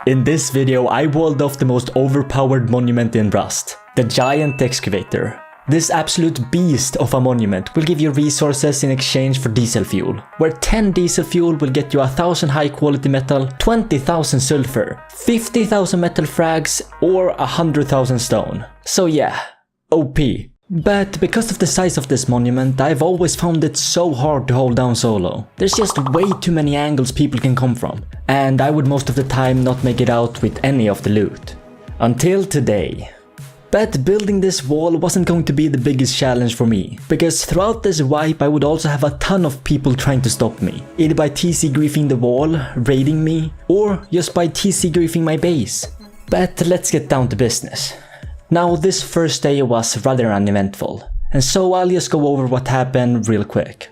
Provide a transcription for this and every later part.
In this video, I walled off the most overpowered monument in Rust, the Giant Excavator. This absolute beast of a monument will give you resources in exchange for diesel fuel, where 10 diesel fuel will get you 1000 high quality metal, 20,000 sulfur, 50,000 metal frags, or 100,000 stone. So yeah, OP. But because of the size of this monument, I've always found it so hard to hold down solo. There's just way too many angles people can come from, and I would most of the time not make it out with any of the loot. Until today. But building this wall wasn't going to be the biggest challenge for me, because throughout this wipe I would also have a ton of people trying to stop me, either by TC griefing the wall, raiding me, or just by TC griefing my base. But let's get down to business. Now this first day was rather uneventful, and so I'll just go over what happened real quick.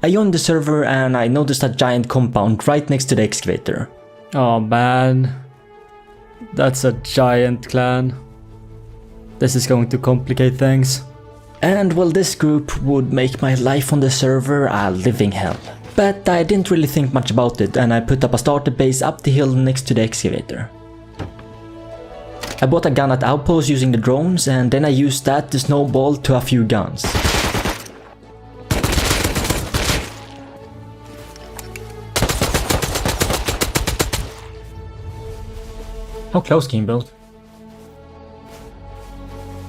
I joined the server and I noticed a giant compound right next to the excavator. Oh man, that's a giant clan. This is going to complicate things. And well, this group would make my life on the server a living hell. But I didn't really think much about it and I put up a starter base up the hill next to the excavator. I bought a gun at Outpost using the drones and then I used that to snowball to a few guns. How close can you build?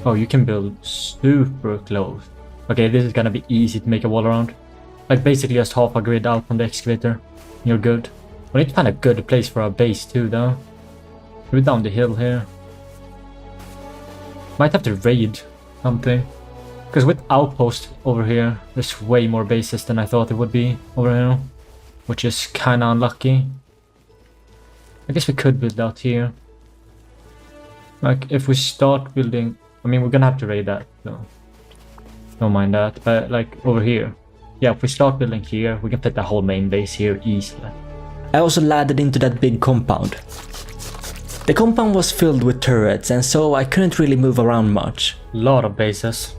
Oh, you can build super close. Okay, this is gonna be easy to make a wall around. Like basically just half a grid out from the excavator. You're good. We need to find a good place for our base too though. We're down the hill here. Might have to raid something. Because with Outpost over here, there's way more bases than I thought it would be over here. Which is kinda unlucky. I guess we could build out here. Like if we start building... I mean, we're gonna have to raid that, so don't mind that. But like over here, yeah, if we start building here, we can put the whole main base here easily. I also laddered into that big compound. The compound was filled with turrets, and so I couldn't really move around much. Lot of bases.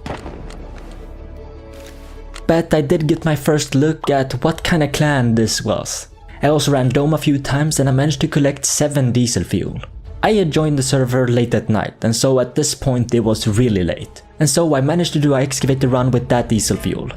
But I did get my first look at what kind of clan this was. I also ran Dome a few times and I managed to collect 7 diesel fuel. I had joined the server late at night, and so at this point it was really late. And so I managed to do an excavator run with that diesel fuel.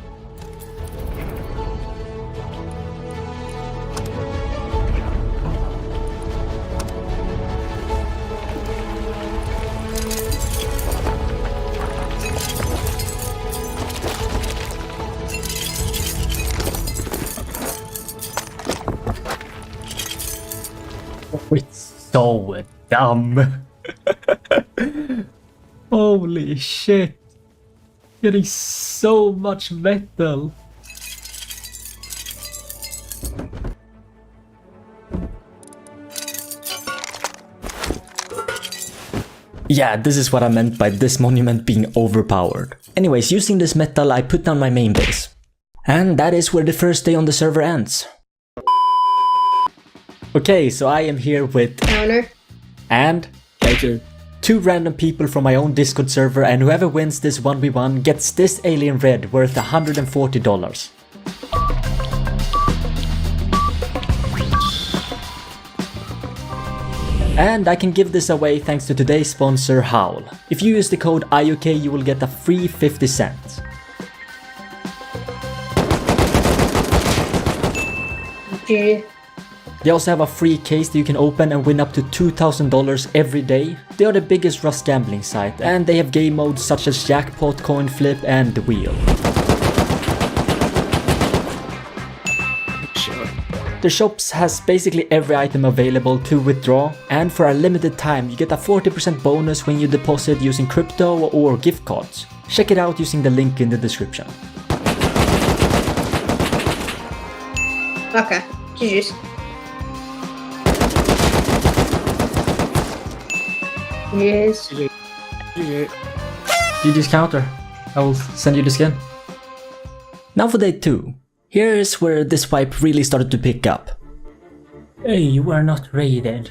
It's so dumb. Holy shit. Getting so much metal. Yeah, this is what I meant by this monument being overpowered. Anyways, using this metal I put down my main base. And that is where the first day on the server ends. Okay, so I am here with Counter. and Major. 2 random people from my own Discord server, and whoever wins this 1v1 gets this alien red worth $140. And I can give this away thanks to today's sponsor Howl. If you use the code IOK you will get a free 50 cents. G. They also have a free case that you can open and win up to $2,000 every day. They are the biggest Rust gambling site, and they have game modes such as Jackpot, Coin Flip, and The Wheel. The shops has basically every item available to withdraw, and for a limited time you get a 40% bonus when you deposit using crypto or gift cards. Check it out using the link in the description. Okay. GG's. Yes. GG's counter. I will send you the skin. Now for day 2. Here is where this wipe really started to pick up. Hey, you are not raided.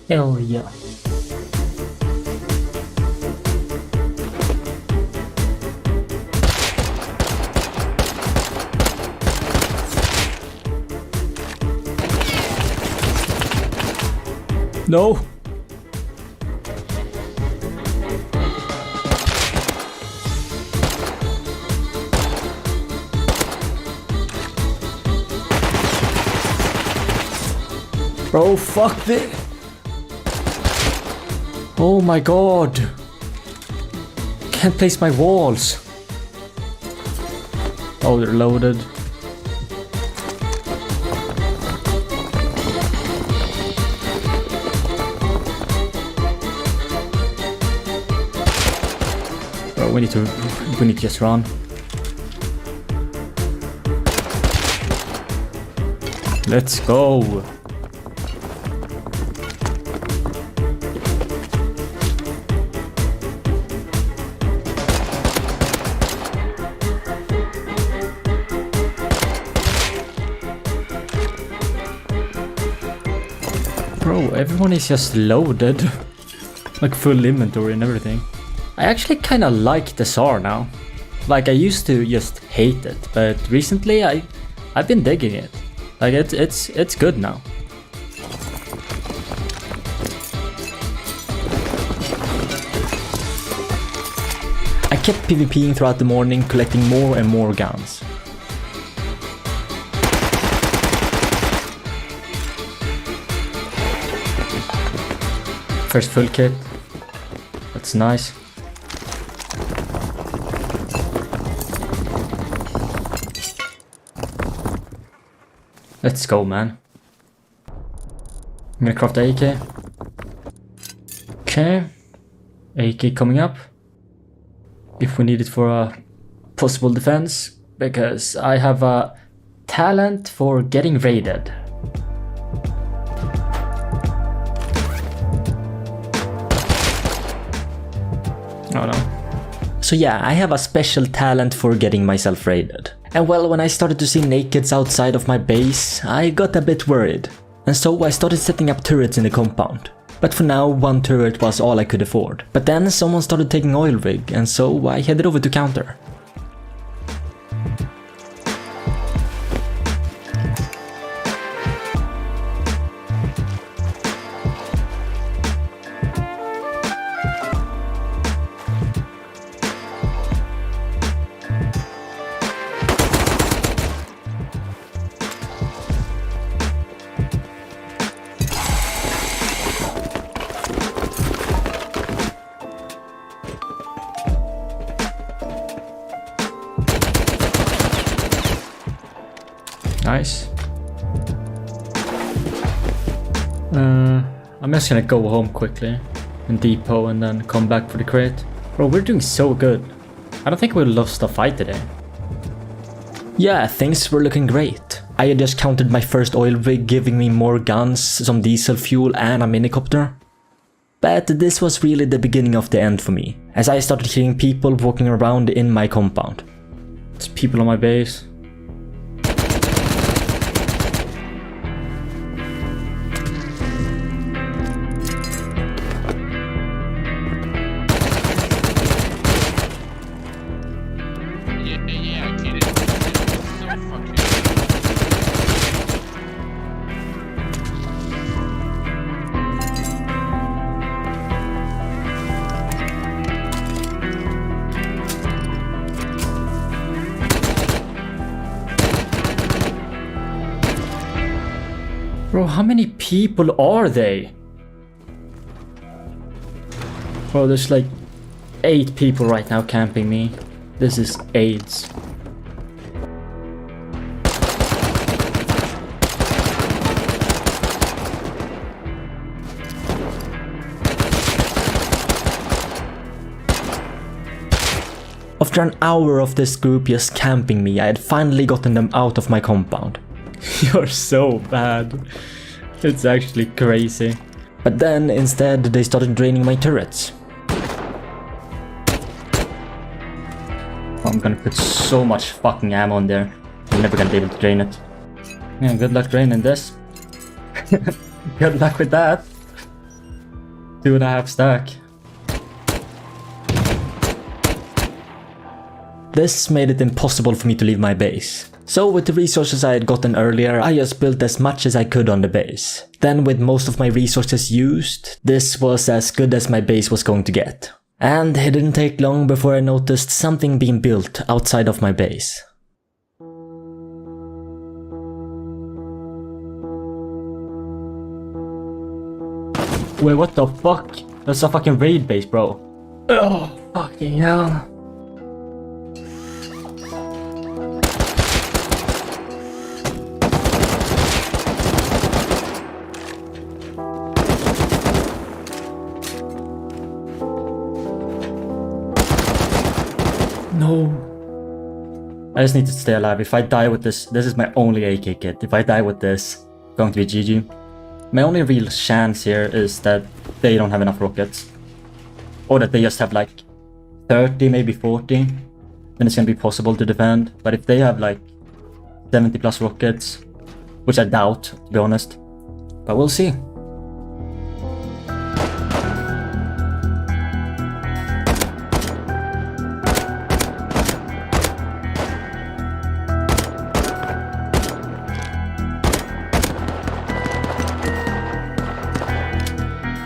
Hell yeah. No! Bro, fuck this! Oh my god! Can't place my walls! Oh, they're loaded. Bro, we need to just run. Let's go! Bro, everyone is just loaded. Like full inventory and everything. I actually kinda like the SAR now. Like I used to just hate it, but recently I've been digging it. Like it's good now. I kept PvPing throughout the morning, collecting more and more guns. First full kit. That's nice. Let's go, man. I'm gonna craft the AK. Okay. AK coming up. If we need it for a possible defense. Because I have a talent for getting raided. Oh no. So yeah, I have a special talent for getting myself raided. And well, when I started to see nakeds outside of my base, I got a bit worried. And so I started setting up turrets in the compound. But for now, one turret was all I could afford. But then someone started taking oil rig, and so I headed over to counter. Nice. I'm just gonna go home quickly and depot and then come back for the crate. Bro, we're doing so good. I don't think we lost a fight today. Yeah, things were looking great. I had just counted my first oil rig, giving me more guns, some diesel fuel and a minicopter. But this was really the beginning of the end for me, as I started hearing people walking around in my compound. There's people on my base. Bro, how many people are they? Bro, there's like 8 people right now camping me. This is AIDS. After an hour of this group just camping me, I had finally gotten them out of my compound. You're so bad. It's actually crazy. But then, instead, they started draining my turrets. I'm gonna put so much fucking ammo on there. I'm never gonna be able to drain it. Yeah, good luck draining this. Good luck with that. 2.5 stack. This made it impossible for me to leave my base. So with the resources I had gotten earlier, I just built as much as I could on the base. Then with most of my resources used, this was as good as my base was going to get. And it didn't take long before I noticed something being built outside of my base. Wait, what the fuck? That's a fucking raid base, bro. Oh, fucking hell. No. I just need to stay alive. If I die with this is my only AK kit. If I die with this, it's going to be GG. My only real chance here is that they don't have enough rockets. Or that they just have like 30, maybe 40. Then it's gonna be possible to defend. But if they have like 70 plus rockets, which I doubt, to be honest. But we'll see.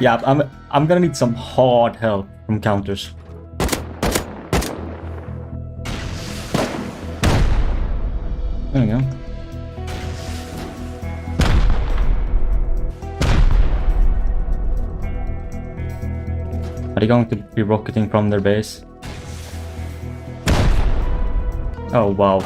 Yeah, I'm gonna need some hard help from counters. There we go. Are they going to be rocketing from their base? Oh wow.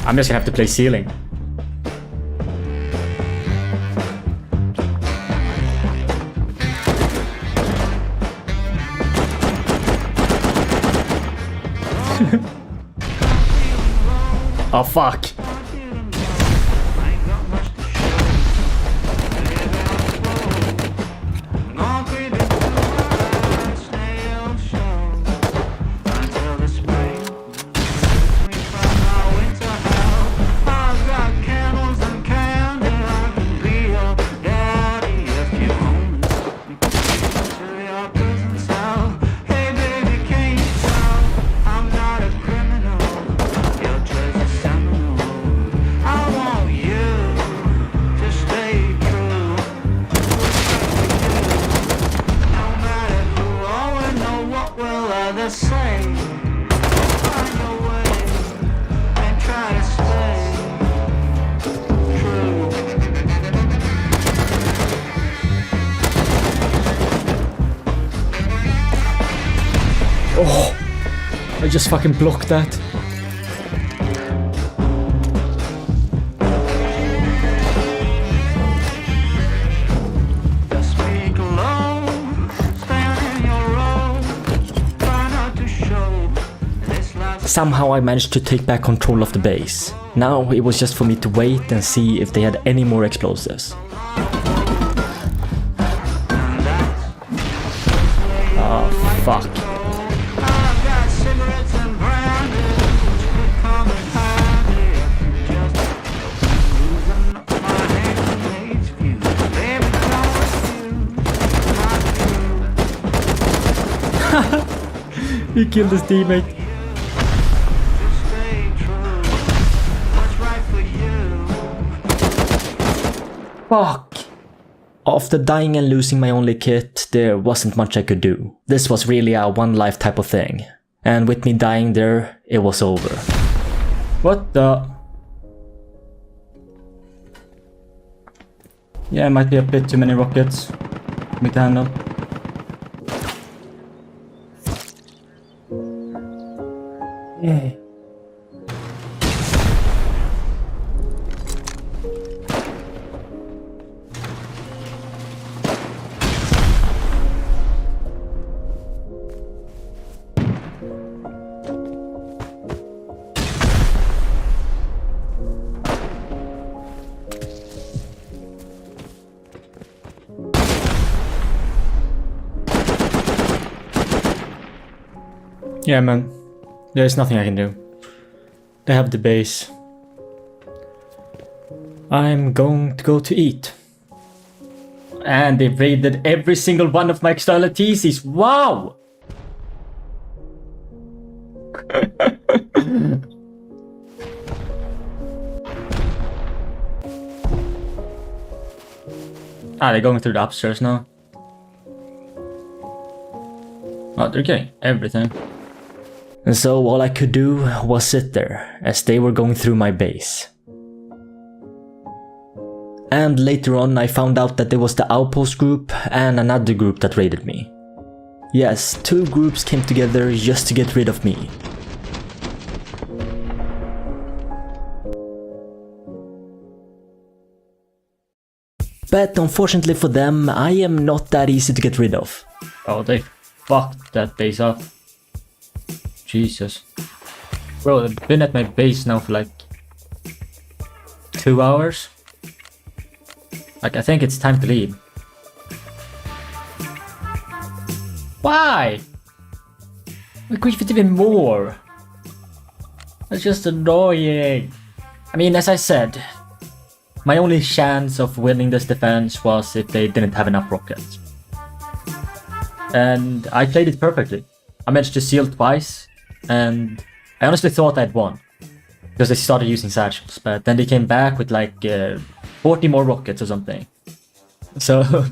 I'm just gonna have to play ceiling. Oh fuck. Oh, I just fucking blocked that. Somehow I managed to take back control of the base. Now it was just for me to wait and see if they had any more explosives. Oh fuck. He killed his teammate. Fuck. After dying and losing my only kit, there wasn't much I could do. This was really a one life type of thing. And with me dying there, it was over. What the? Yeah, it might be a bit too many rockets for me to handle. Yeah. Yeah, man. There's nothing I can do. They have the base. I'm going to go to eat. And they raided every single one of my external TCs. Wow! They're going through the upstairs now. Oh, they're getting everything. And so all I could do was sit there as they were going through my base. And later on I found out that there was the Outpost group and another group that raided me. Yes, two groups came together just to get rid of me. But unfortunately for them, I am not that easy to get rid of. Oh, they fucked that base up. Jesus. Bro, they've been at my base now for like 2 hours. Like, I think it's time to leave. Why? I grieve it even more. That's just annoying. I mean, as I said, my only chance of winning this defense was if they didn't have enough rockets. And I played it perfectly. I managed to seal twice, and I honestly thought I'd won. Because they started using satchels, but then they came back with like 40 more rockets or something. So,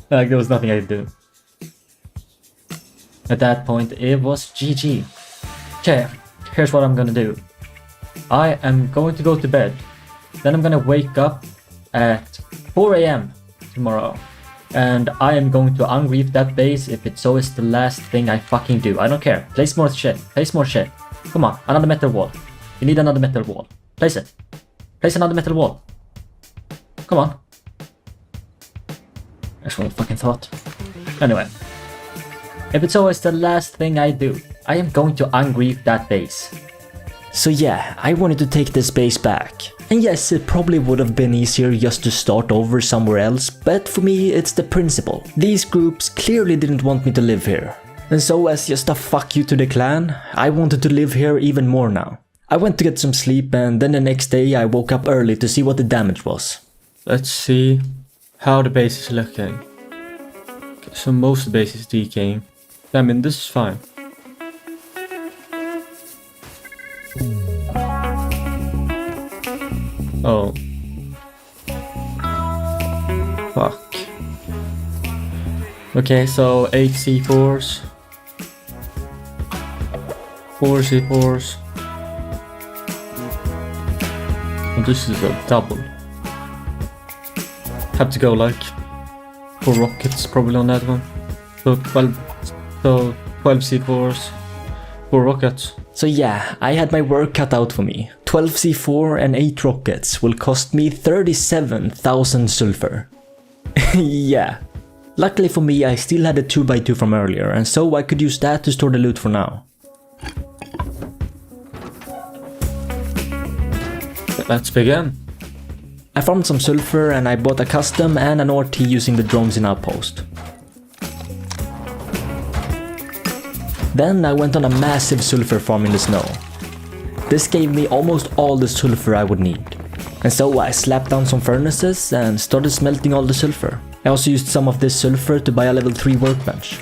like, there was nothing I could do. At that point, it was GG. Okay, here's what I'm gonna do. I am going to go to bed. Then I'm gonna wake up at 4 AM tomorrow. And I am going to ungrief that base if it so is the last thing I fucking do. I don't care. Place more shit. Place more shit. Come on, another metal wall. You need another metal wall. Place it. Place another metal wall. Come on. That's what I fucking thought. Anyway. If it's always the last thing I do, I am going to ungrief that base. So yeah, I wanted to take this base back. And yes, it probably would have been easier just to start over somewhere else, but for me it's the principle. These groups clearly didn't want me to live here. And so as just a fuck you to the clan, I wanted to live here even more now. I went to get some sleep and then the next day I woke up early to see what the damage was. Let's see how the base is looking. Okay, so most of the base is decaying. I mean, this is fine. Oh. Fuck. Okay, so 8 C4s. 4 C4s. And this is a double. Have to go like 4 rockets probably on that one. So 12 C4s, 4 rockets. So yeah, I had my work cut out for me. 12 C4 and 8 rockets will cost me 37,000 sulfur. Yeah. Luckily for me, I still had a 2x2 from earlier, and so I could use that to store the loot for now. Let's begin. I farmed some sulfur and I bought a custom and an RT using the drones in Outpost. Then I went on a massive sulfur farm in the snow. This gave me almost all the sulfur I would need. And so I slapped down some furnaces and started smelting all the sulfur. I also used some of this sulfur to buy a level 3 workbench.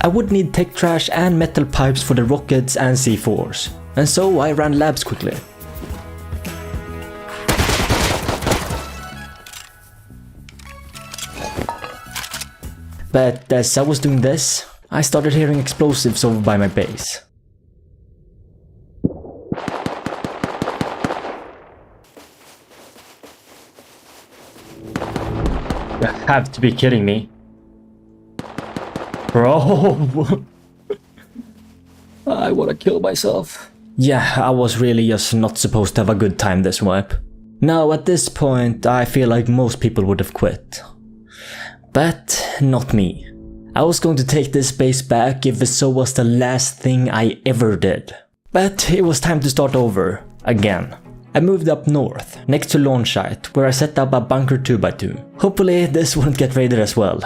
I would need tech trash and metal pipes for the rockets and C4s. And so I ran labs quickly. But as I was doing this, I started hearing explosives over by my base. You have to be kidding me. Bro! I wanna kill myself. Yeah, I was really just not supposed to have a good time this wipe. Now at this point, I feel like most people would have quit. But not me. I was going to take this base back if it so was the last thing I ever did. But it was time to start over, again. I moved up north, next to launch site, where I set up a bunker 2x2. Hopefully this wouldn't get raided as well.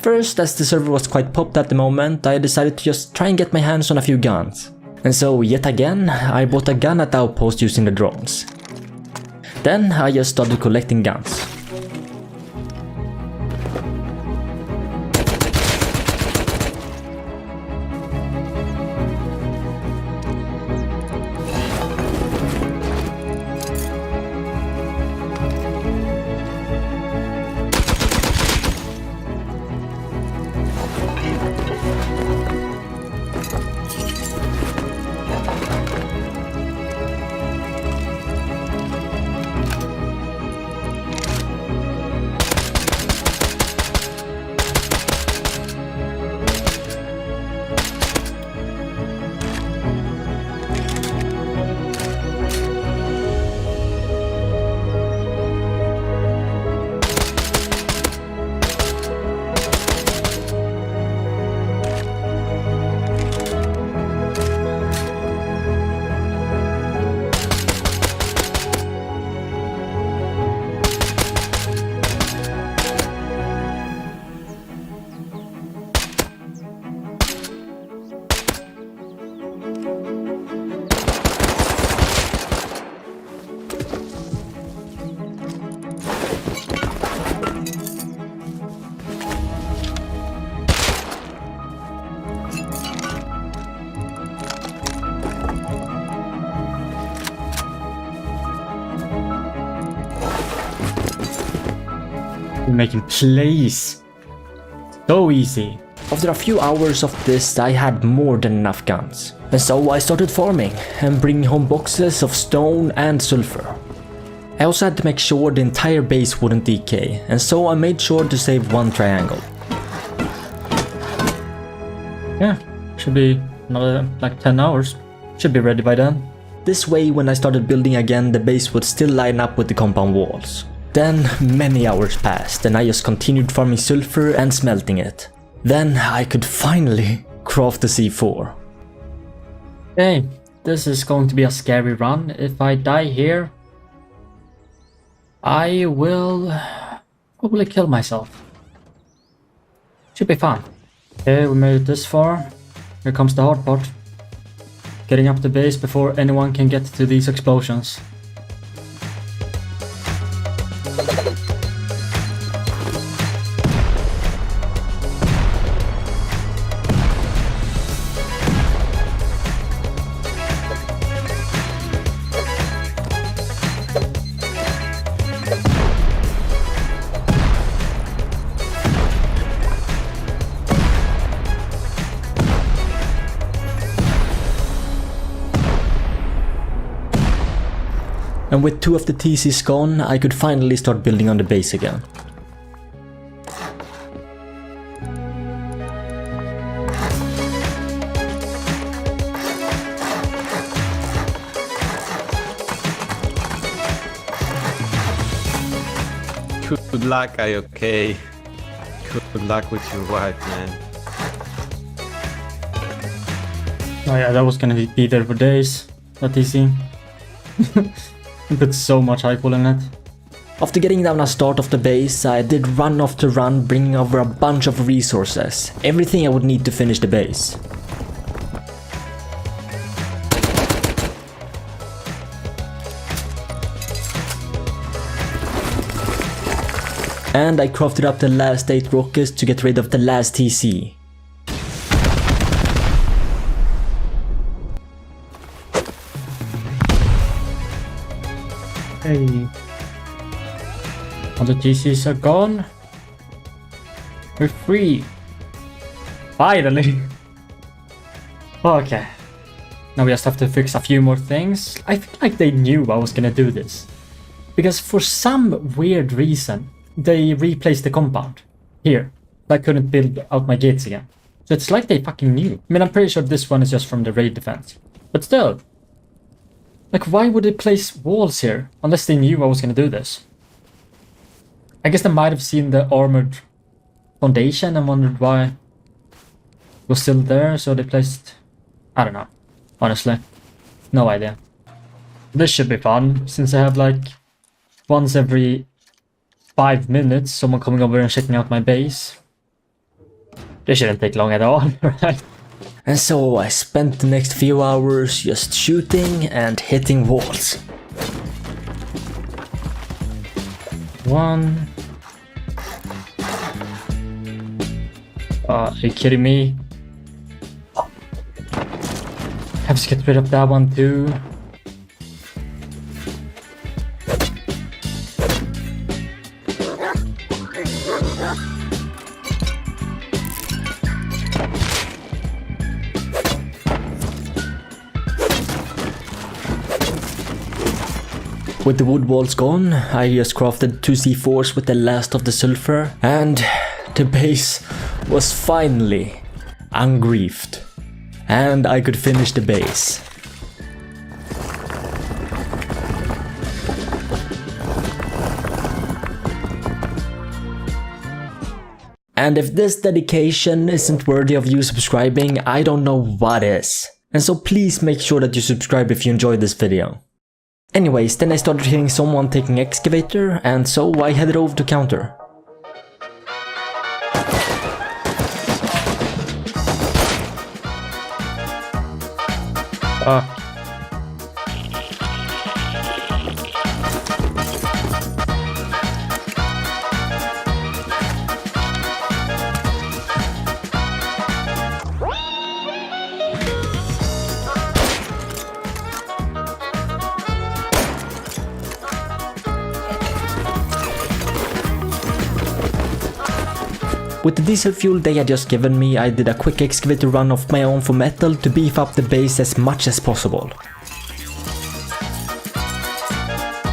First, as the server was quite popped at the moment, I decided to just try and get my hands on a few guns. And so, yet again, I bought a gun at the outpost using the drones. Then I just started collecting guns. We're making plays. So easy. After a few hours of this, I had more than enough guns. And so I started farming and bringing home boxes of stone and sulfur. I also had to make sure the entire base wouldn't decay, and so I made sure to save one triangle. Yeah, should be another like 10 hours. Should be ready by then. This way, when I started building again, the base would still line up with the compound walls. Then many hours passed and I just continued farming sulfur and smelting it. Then I could finally craft the C4. Hey, this is going to be a scary run. If I die here, I will probably kill myself. Should be fun. Okay, we made it this far. Here comes the hard part. Getting up the base before anyone can get to these explosions. And with 2 of the TCs gone, I could finally start building on the base again. Good luck, okay. Good luck with your wife, man. Oh yeah, that was gonna be there for days. That easy. Put so much hype in it. After getting down a start of the base, I did run after run, bringing over a bunch of resources. Everything I would need to finish the base. And I crafted up the last 8 rockets to get rid of the last TC. Hey. All the TCs are gone. We're free. Finally. Okay. Now we just have to fix a few more things. I feel like they knew I was gonna do this. Because for some weird reason, they replaced the compound. Here. I couldn't build out my gates again. So it's like they fucking knew. I mean, I'm pretty sure this one is just from the raid defense. But still. Like, why would they place walls here? Unless they knew I was gonna do this. I guess they might have seen the armored foundation and wondered why it was still there, so they placed... I don't know. Honestly. No idea. This should be fun, since I have like... once every 5 minutes, someone coming over and checking out my base. This shouldn't take long at all, right? And so I spent the next few hours just shooting and hitting walls. One. Are you kidding me? Have to get rid of that one too. With the wood walls gone, I just crafted 2 C4s with the last of the sulfur, and the base was finally ungriefed. And I could finish the base. And if this dedication isn't worthy of you subscribing, I don't know what is. And so please make sure that you subscribe if you enjoyed this video. Anyways, then I started hearing someone taking excavator, and so I headed over to counter. With the diesel fuel they had just given me, I did a quick excavator run of my own for metal to beef up the base as much as possible.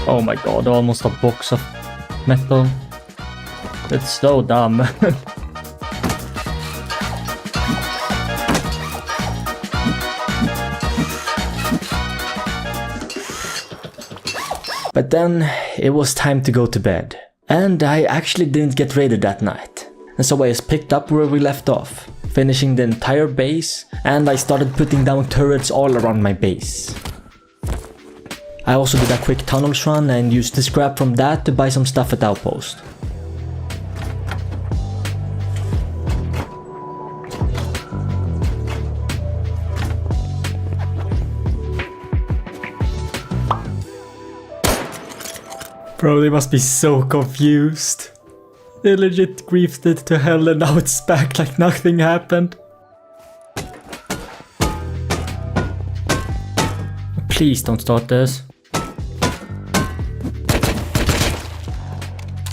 Oh my god, almost a box of metal. That's so dumb. But then it was time to go to bed. And I actually didn't get raided that night. And so I just picked up where we left off, finishing the entire base, and I started putting down turrets all around my base. I also did a quick tunnels run and used the scrap from that to buy some stuff at Outpost. Bro, they must be so confused. They legit griefed it to hell and now it's back like nothing happened. Please don't start this.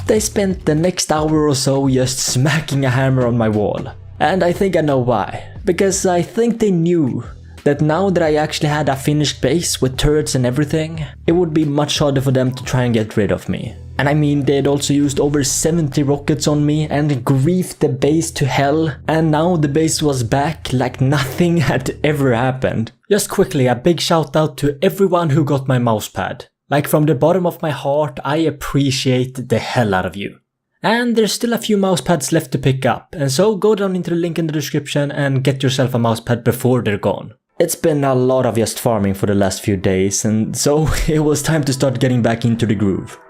They spent the next hour or so just smacking a hammer on my wall. And I think I know why. Because I think they knew that now that I actually had a finished base with turrets and everything, it would be much harder for them to try and get rid of me. And I mean, they had also used over 70 rockets on me and griefed the base to hell, and now the base was back like nothing had ever happened. Just quickly, a big shout out to everyone who got my mousepad. Like from the bottom of my heart, I appreciate the hell out of you. And there's still a few mousepads left to pick up, and so go down into the link in the description and get yourself a mousepad before they're gone. It's been a lot of just farming for the last few days, and so it was time to start getting back into the groove.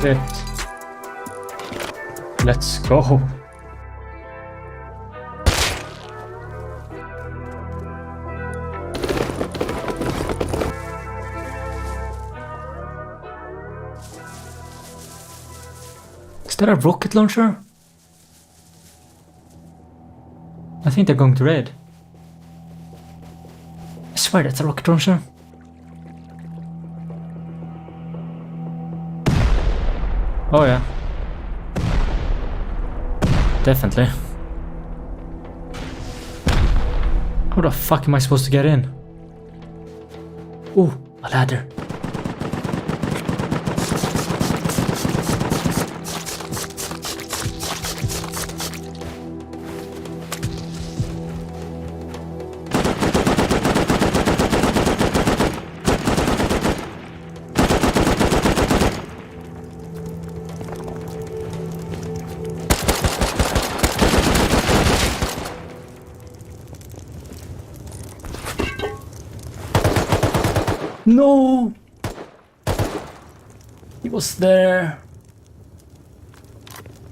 Shit. Let's go. Is that a rocket launcher? I think they're going to raid. I swear that's a rocket launcher. Oh yeah. Definitely. How the fuck am I supposed to get in? Ooh, a ladder. No! He was there.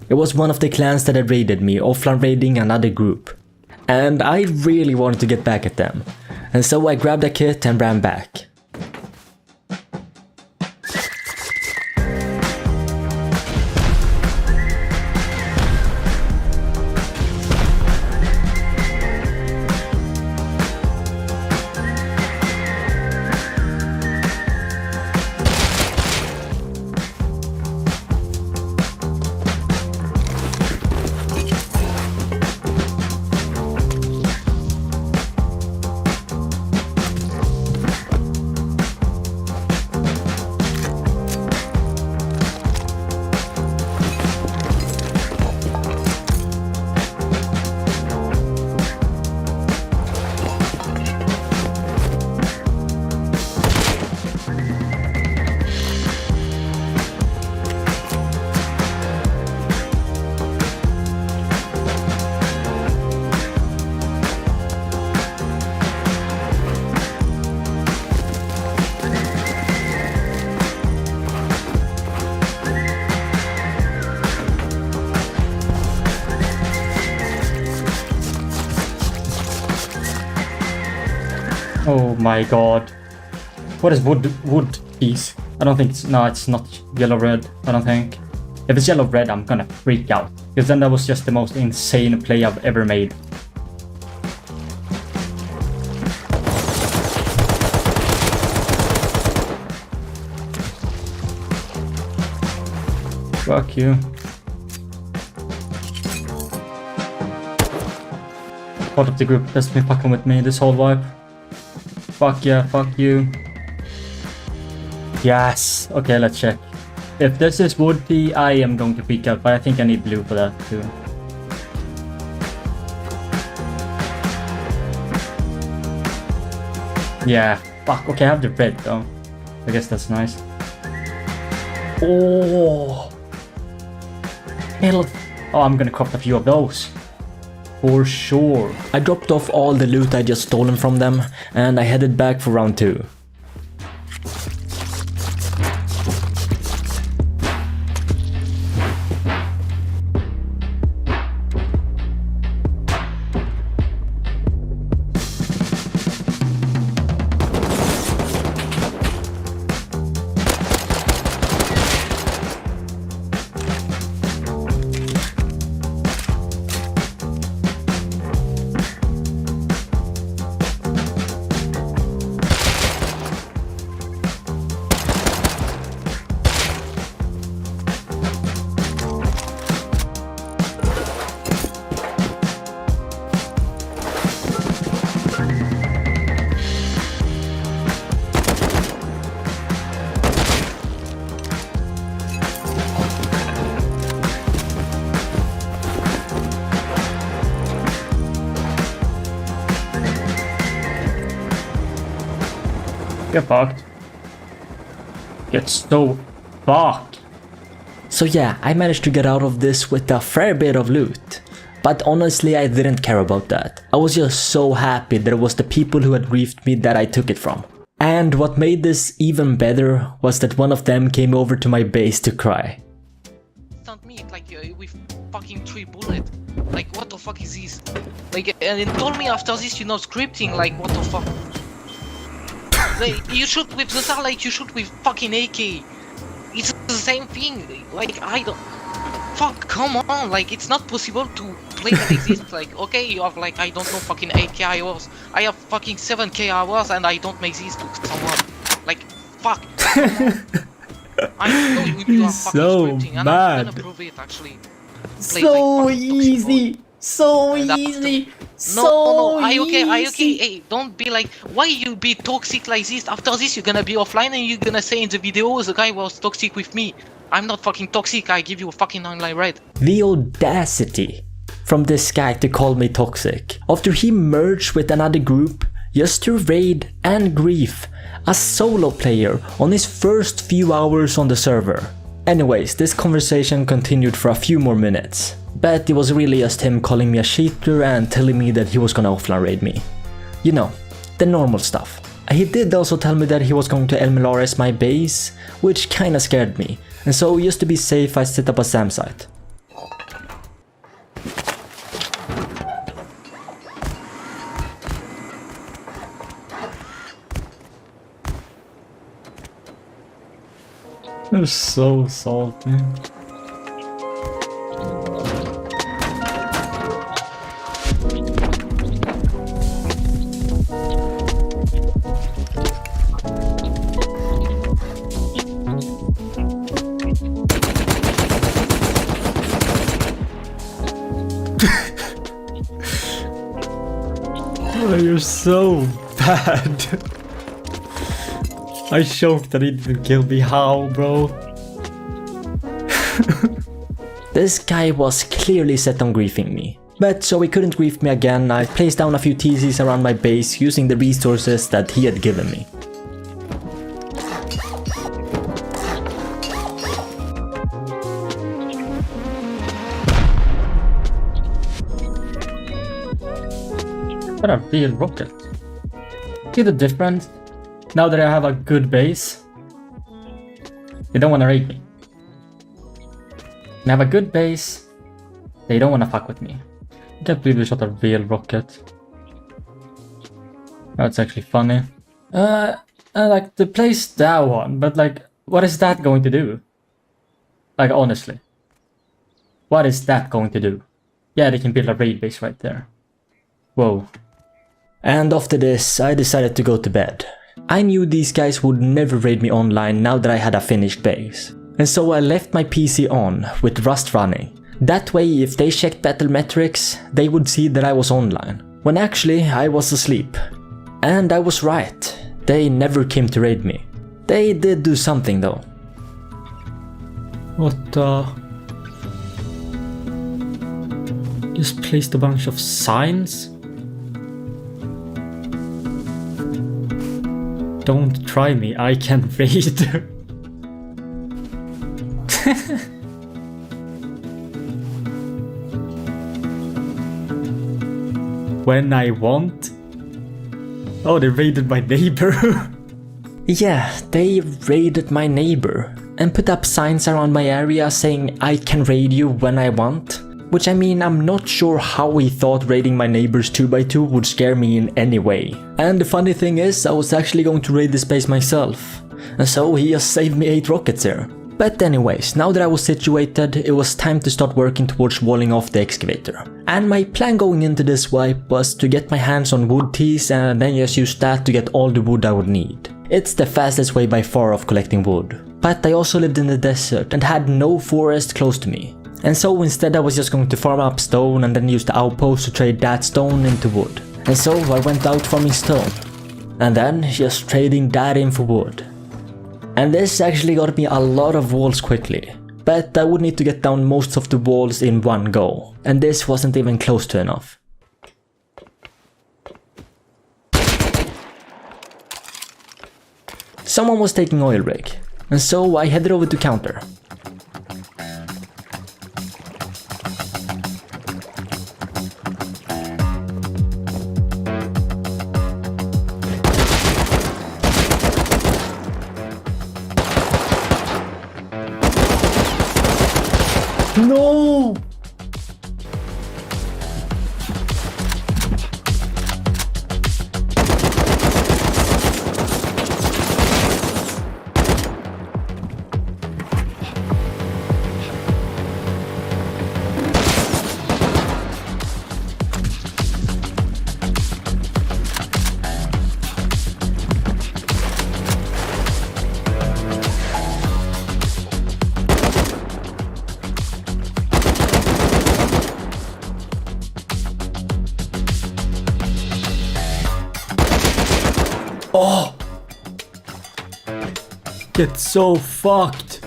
It was one of the clans that had raided me, offline raiding another group. And I really wanted to get back at them. And so I grabbed a kit and ran back. Oh my god. What is wood piece? I don't think it's, no, it's not yellow red, I don't think. If it's yellow red, I'm gonna freak out. Because then that was just the most insane play I've ever made. Fuck you. Part of the group that's been fucking with me this whole vibe. Fuck yeah, fuck you. Yes! Okay, let's check. If this is wood tea, I am going to freak out, but I think I need blue for that too. Yeah, fuck, okay, I have the red though. I guess that's nice. Oh! Hell. Oh, I'm gonna craft a few of those. For sure. I dropped off all the loot I just stolen from them, and I headed back for round 2. Get fucked. Get so fucked. So yeah, I managed to get out of this with a fair bit of loot. But honestly, I didn't care about that. I was just so happy that it was the people who had griefed me that I took it from. And what made this even better was that one of them came over to my base to cry. Stunned me like with fucking 3 bullets. Like what the fuck is this? Like and it told me after this, you know, scripting. Like what the fuck? Like, you shoot with the SAR like you shoot with fucking AK. It's the same thing. Like I don't. Fuck, come on. Like it's not possible to play like this. Like okay, you have like I don't know fucking 8k hours. I have fucking 7k hours and I don't make this to someone. Like fuck. I know you are fucking so scripting and mad. I'm gonna prove it actually. Play So like fucking toxic easy! mode. So And after- easy! No, I okay. Hey, don't be like, why you be toxic like this? After this, you're gonna be offline and you're gonna say in the video, the guy was toxic with me. I'm not fucking toxic, I give you a fucking online red. The audacity from this guy to call me toxic after he merged with another group just to raid and grief a solo player on his first few hours on the server. Anyways, this conversation continued for a few more minutes, but it was really just him calling me a cheater and telling me that he was gonna offline raid me. You know, the normal stuff. He did also tell me that he was going to El Melares my base, which kinda scared me, and so just to be safe I set up a SAM site. They're so salty. Oh, you're so bad. I choked that he didn't kill me. How, bro? This guy was clearly set on griefing me. But so he couldn't grief me again, I placed down a few TCs around my base using the resources that he had given me. What a real rocket. See the difference? Now that I have a good base, they don't want to raid me. When I have a good base, they don't want to fuck with me. I can't believe they shot a real rocket. That's actually funny. Like, the place that one, but like, what is that going to do? Like, honestly. What is that going to do? Yeah, they can build a raid base right there. Whoa. And after this, I decided to go to bed. I knew these guys would never raid me online now that I had a finished base. And so I left my PC on, with Rust running. That way, if they checked battle metrics, they would see that I was online. When actually, I was asleep. And I was right. They never came to raid me. They did do something though. What the? Just placed a bunch of signs? Don't try me, I can raid. When I want? Oh, they raided my neighbor. Yeah, they raided my neighbor and put up signs around my area saying I can raid you when I want. Which I mean, I'm not sure how he thought raiding my neighbor's 2x2 would scare me in any way. And the funny thing is, I was actually going to raid this base myself. And so he just saved me 8 rockets here. But anyways, now that I was situated, it was time to start working towards walling off the excavator. And my plan going into this wipe was to get my hands on wood teas and then just use that to get all the wood I would need. It's the fastest way by far of collecting wood. But I also lived in the desert and had no forest close to me. And so instead I was just going to farm up stone and then use the outpost to trade that stone into wood. And so I went out farming stone. And then just trading that in for wood. And this actually got me a lot of walls quickly. But I would need to get down most of the walls in one go. And this wasn't even close to enough. Someone was taking oil rig. And so I headed over to counter. No! Oh! Get so fucked!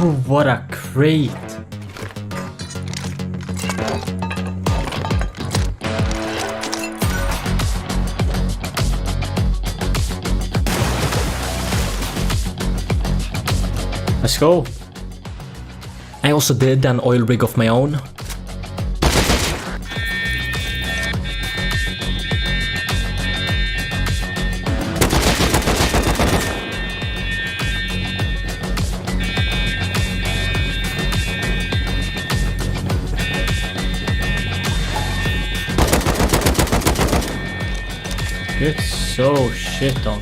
Ooh, what a crate! Let's go. I also did an oil rig of my own. Get so shit on.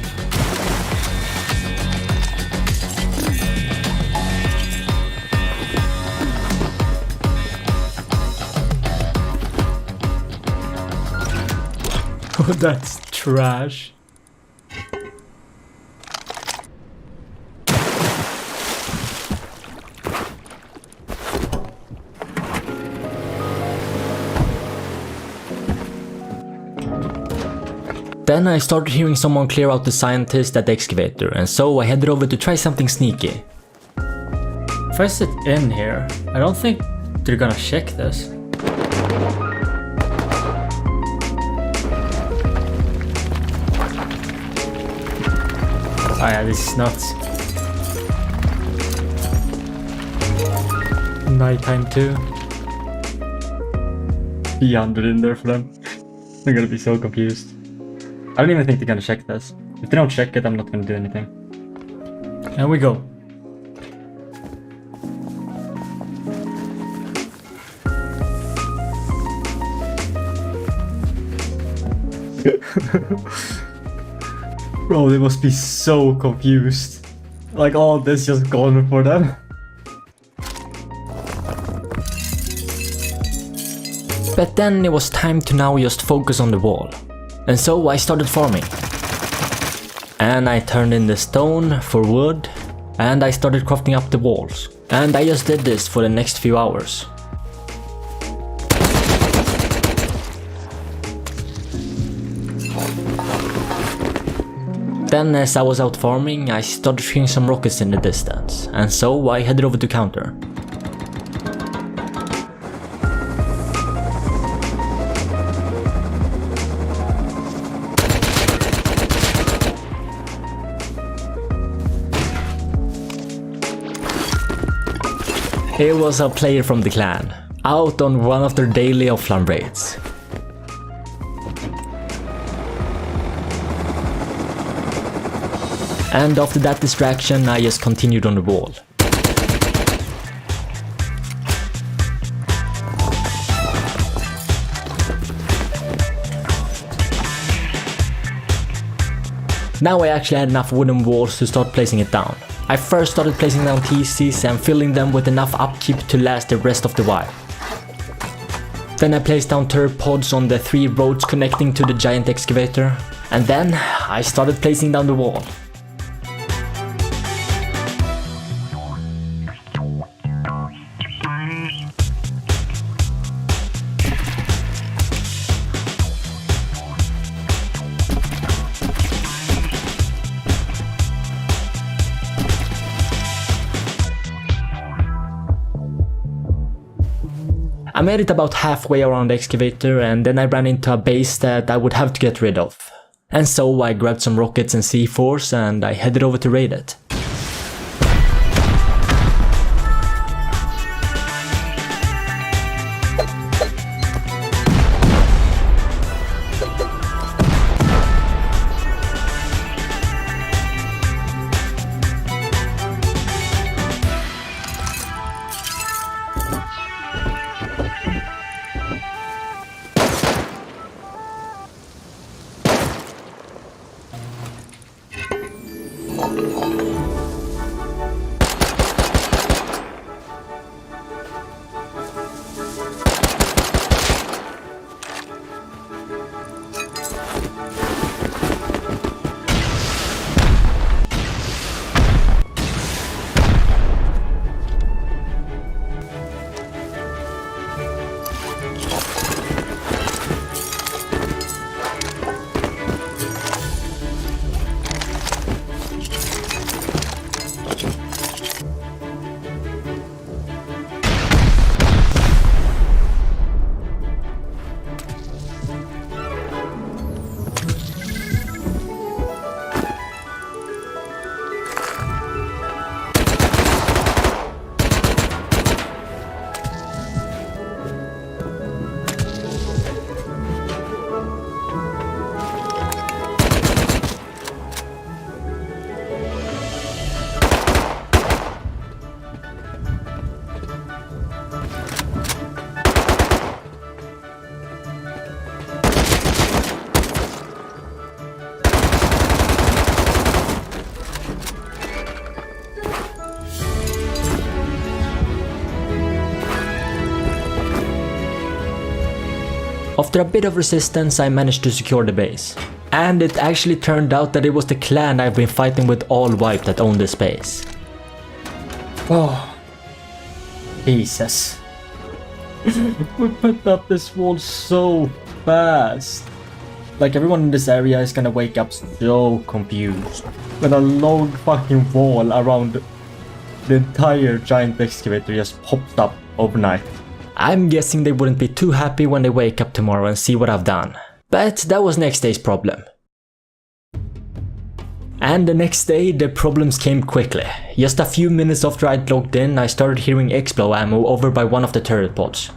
Oh, that's trash. Then I started hearing someone clear out the scientist at the excavator, and so I headed over to try something sneaky. If I sit in here, I don't think they're gonna check this. Oh yeah, this is nuts. Nighttime too. Be 100 in there for them. They're gonna be so confused. I don't even think they're gonna check this. If they don't check it, I'm not gonna do anything. And we go. Bro, they must be so confused. Like all this just gone for them. But then it was time to now just focus on the wall. And so I started farming. And I turned in the stone for wood, and I started crafting up the walls. And I just did this for the next few hours. Then as I was out farming, I started hearing some rockets in the distance, and so I headed over to counter. Here was a player from the clan, out on one of their daily offline raids. And after that distraction, I just continued on the wall. Now I actually had enough wooden walls to start placing it down. I first started placing down TCs and filling them with enough upkeep to last the rest of the while. Then I placed down turret pods on the 3 roads connecting to the giant excavator. And then I started placing down the wall. I made it about halfway around the excavator, and then I ran into a base that I would have to get rid of. And so I grabbed some rockets and C4s and I headed over to raid it. After a bit of resistance, I managed to secure the base. And it actually turned out that it was the clan I've been fighting with all wiped that owned this base. Oh. Jesus. We put up this wall so fast. Like everyone in this area is gonna wake up so confused. When a lone fucking wall around the entire giant excavator just popped up overnight. I'm guessing they wouldn't be too happy when they wake up tomorrow and see what I've done. But that was next day's problem. And the next day, the problems came quickly. Just a few minutes after I'd logged in, I started hearing Explo ammo over by one of the turret pods.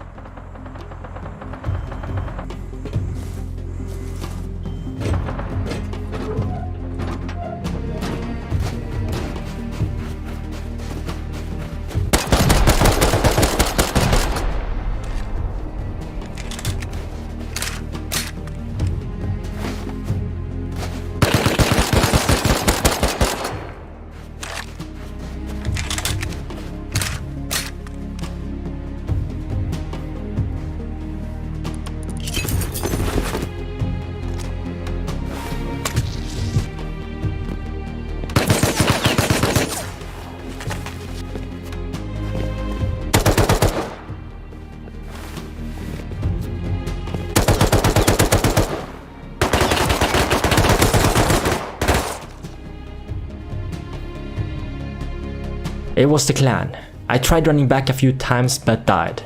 It was the clan. I tried running back a few times but died.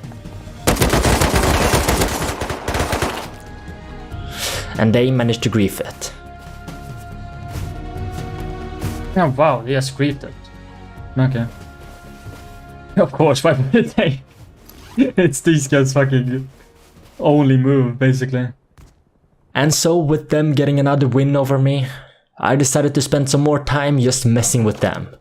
And they managed to grief it. Oh wow, they just griefed it. Okay. Of course, why would they? It's these guys' fucking only move, basically. And so with them getting another win over me, I decided to spend some more time just messing with them.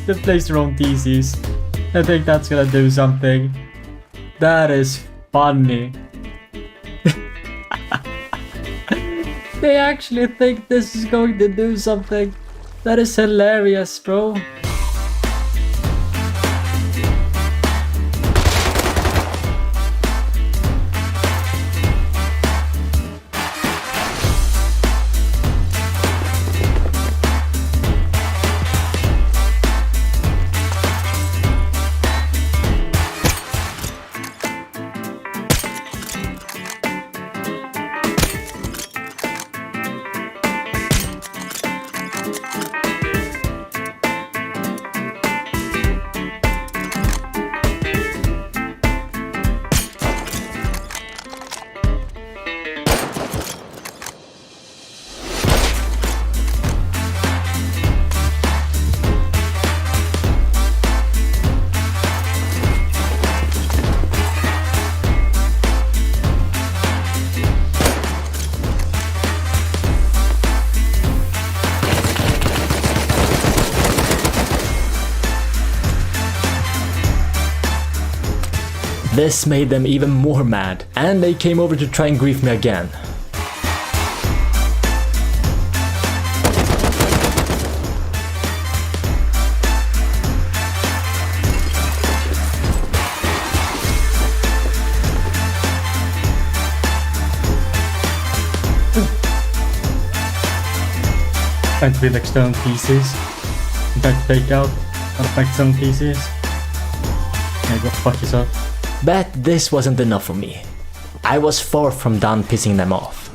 They placed their own theses. I think that's gonna do something. That is funny. They actually think this is going to do something. That is hilarious, bro. This made them even more mad, and they came over to try and grief me again. Trying to build external pieces. Trying to take out external pieces. Yeah, go fuck yourself. But this wasn't enough for me. I was far from done pissing them off.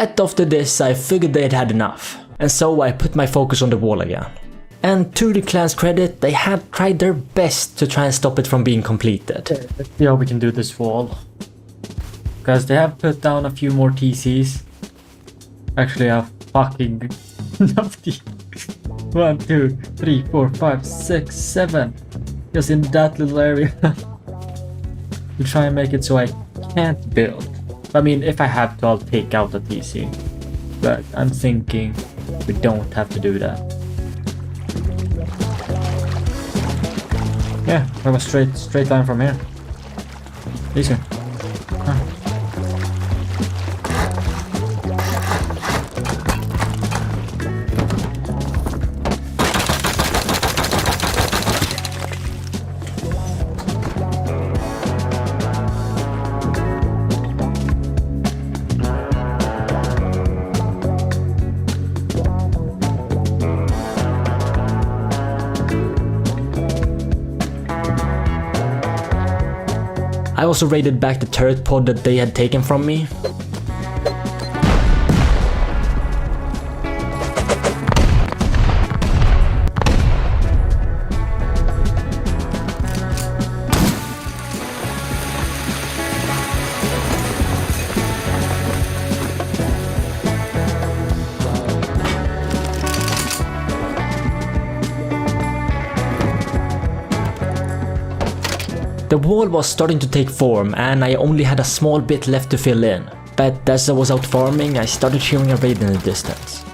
But after this I figured they'd had enough, and so I put my focus on the wall again. And to the clan's credit, they had tried their best to try and stop it from being completed. Let's see how we can do this wall. Because they have put down a few more TCs. Actually, a fucking 1, 2, 3, 4, 5, 6, 7. Just in that little area. To try and make it so I can't build. I mean, if I have to, I'll take out the TC. But I'm thinking we don't have to do that. Yeah, we have a straight line from here. Easy. Huh. I also raided back the turret pod that they had taken from me. The wall was starting to take form and I only had a small bit left to fill in, but as I was out farming I started hearing a raid in the distance.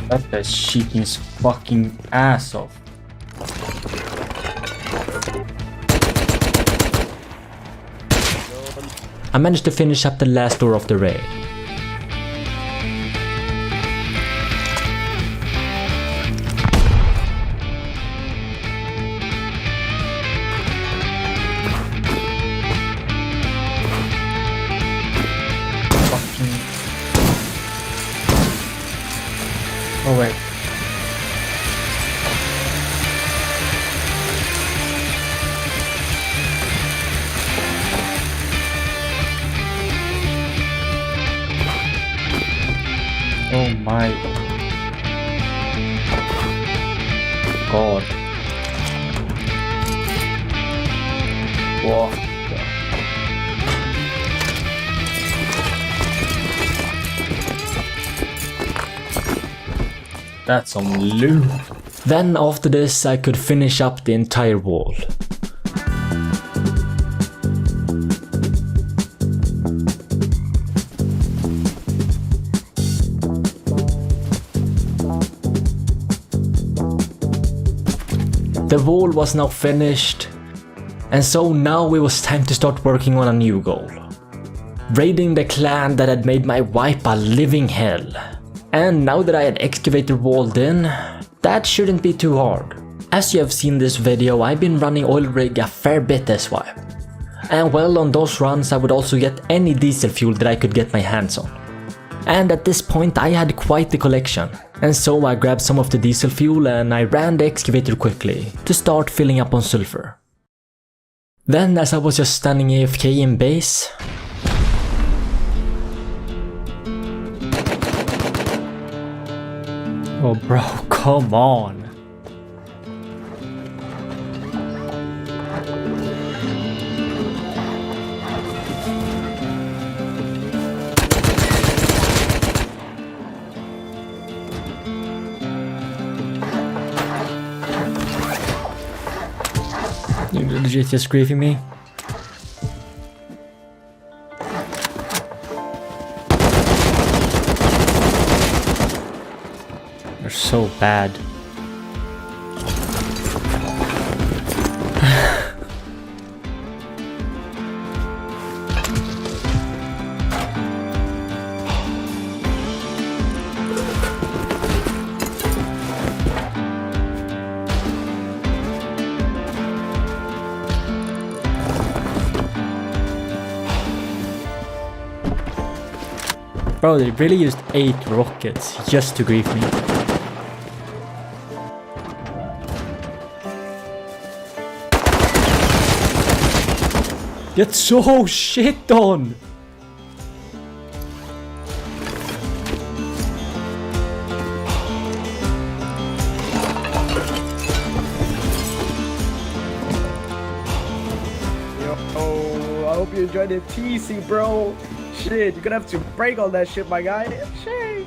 That guy's cheating his fucking ass off. I managed to finish up the last door of the raid. Oh wait. Oh my god. What the... That's some loot. Then after this I could finish up the entire wall. The wall was now finished, and so now it was time to start working on a new goal. Raiding the clan that had made my wipe a living hell. And now that I had excavator walled in, that shouldn't be too hard. As you have seen this video, I've been running oil rig a fair bit this wipe. And well, on those runs I would also get any diesel fuel that I could get my hands on. And at this point I had quite the collection. And so I grabbed some of the diesel fuel and I ran the excavator quickly to start filling up on sulfur. Then as I was just standing AFK in base, Oh bro, come on. legit just griefing me. They're so bad. Bro, they really used 8 rockets just to grief me. Get so shit on! Yo, I hope you enjoyed the TC, bro. Shit, you're gonna have to break all that shit, my guy. Shit.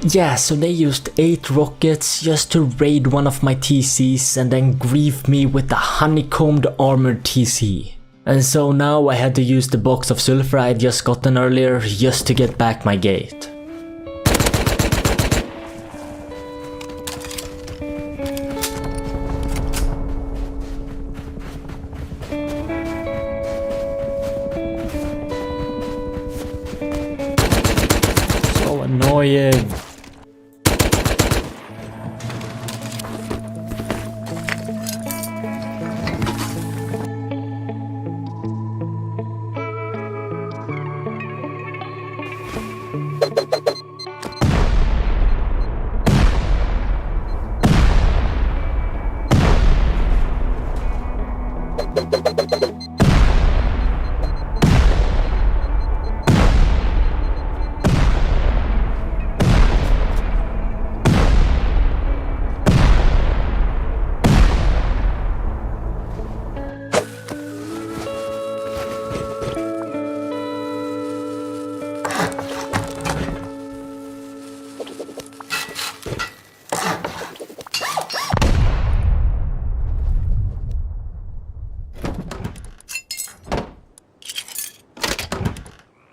Yeah, so they used 8 rockets just to raid one of my TCs and then grief me with the honeycombed armored TC. And so now I had to use the box of sulfur I had just gotten earlier just to get back my gate. So annoying.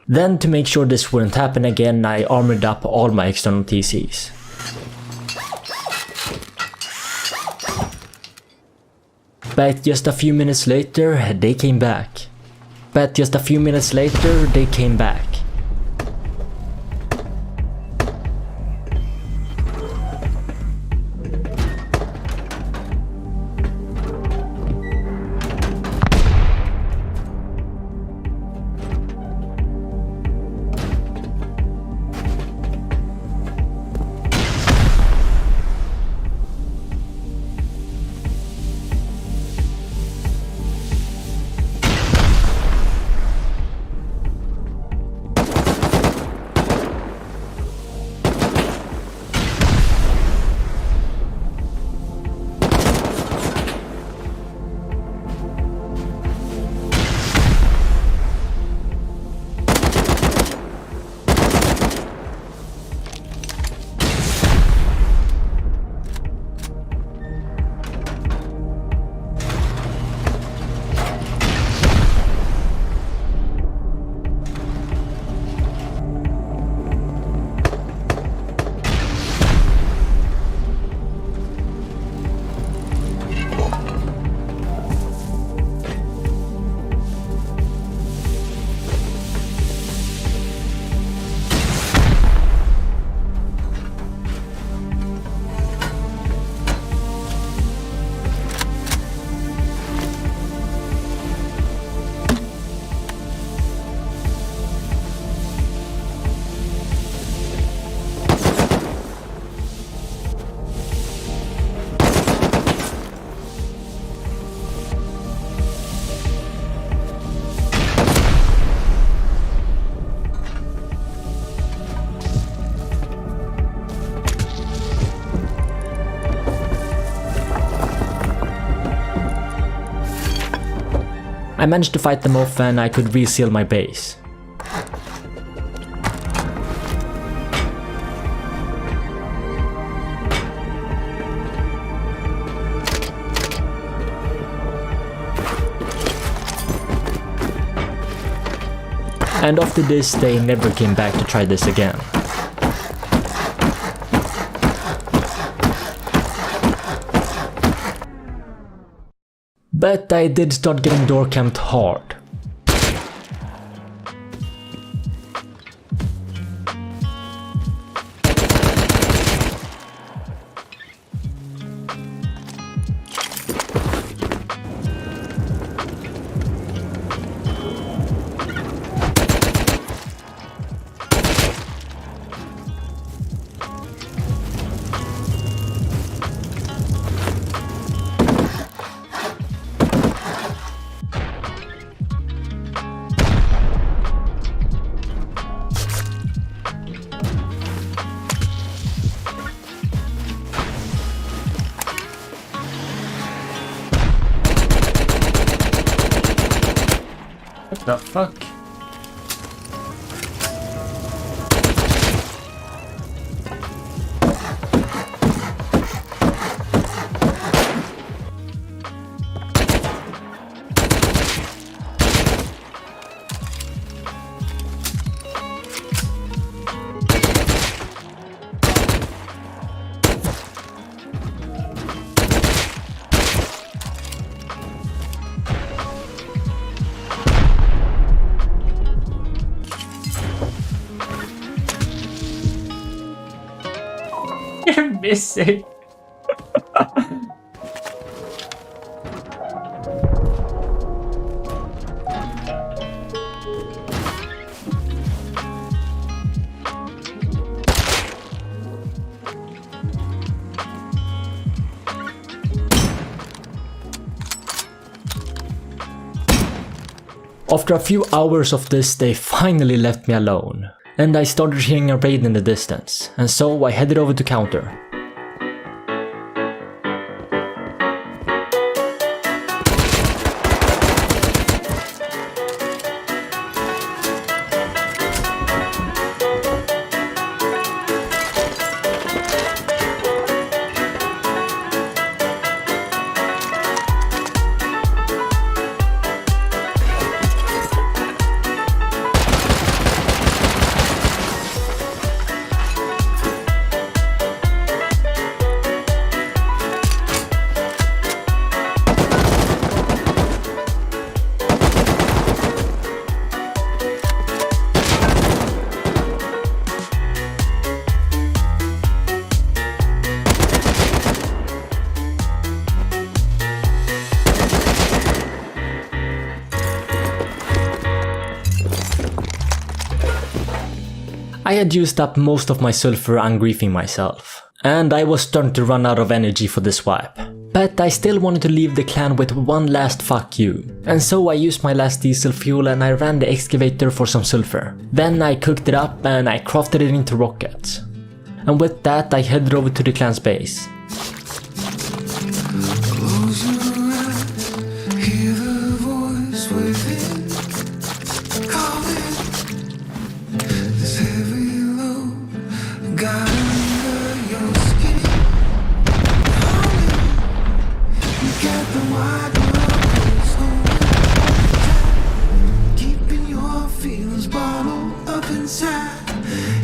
Then to make sure this wouldn't happen again, I armored up all my external TCs. But just a few minutes later, they came back. I managed to fight them off and I could reseal my base. And after this, they never came back to try this again. But I did start getting door camped hard. What the fuck? You're missing. After a few hours of this, they finally left me alone. And I started hearing a raid in the distance, and so I headed over to counter. I had used up most of my sulfur ungriefing myself, and I was starting to run out of energy for this wipe. But I still wanted to leave the clan with one last fuck you, and so I used my last diesel fuel and I ran the excavator for some sulfur. Then I cooked it up and I crafted it into rockets. And with that I headed over to the clan's base.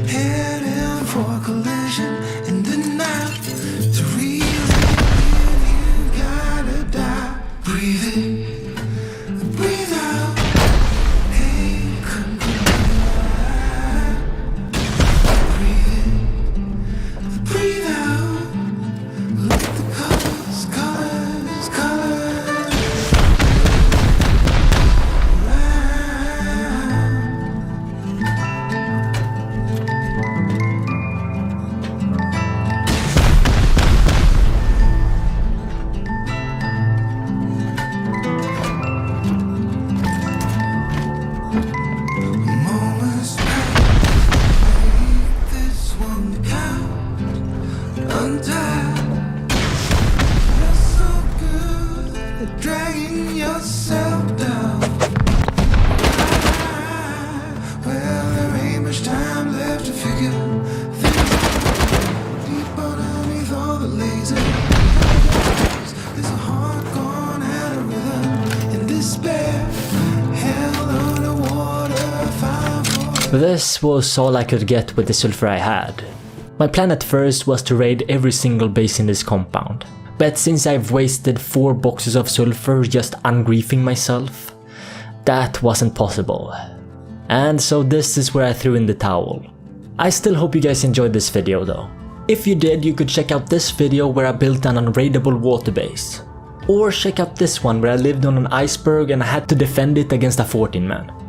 Heading for collision in the night to read This was all I could get with the sulfur I had. My plan at first was to raid every single base in this compound, but since I've wasted 4 boxes of sulfur just ungriefing myself, that wasn't possible. And so this is where I threw in the towel. I still hope you guys enjoyed this video though. If you did, you could check out this video where I built an unraidable water base. Or check out this one where I lived on an iceberg and I had to defend it against a 14-man.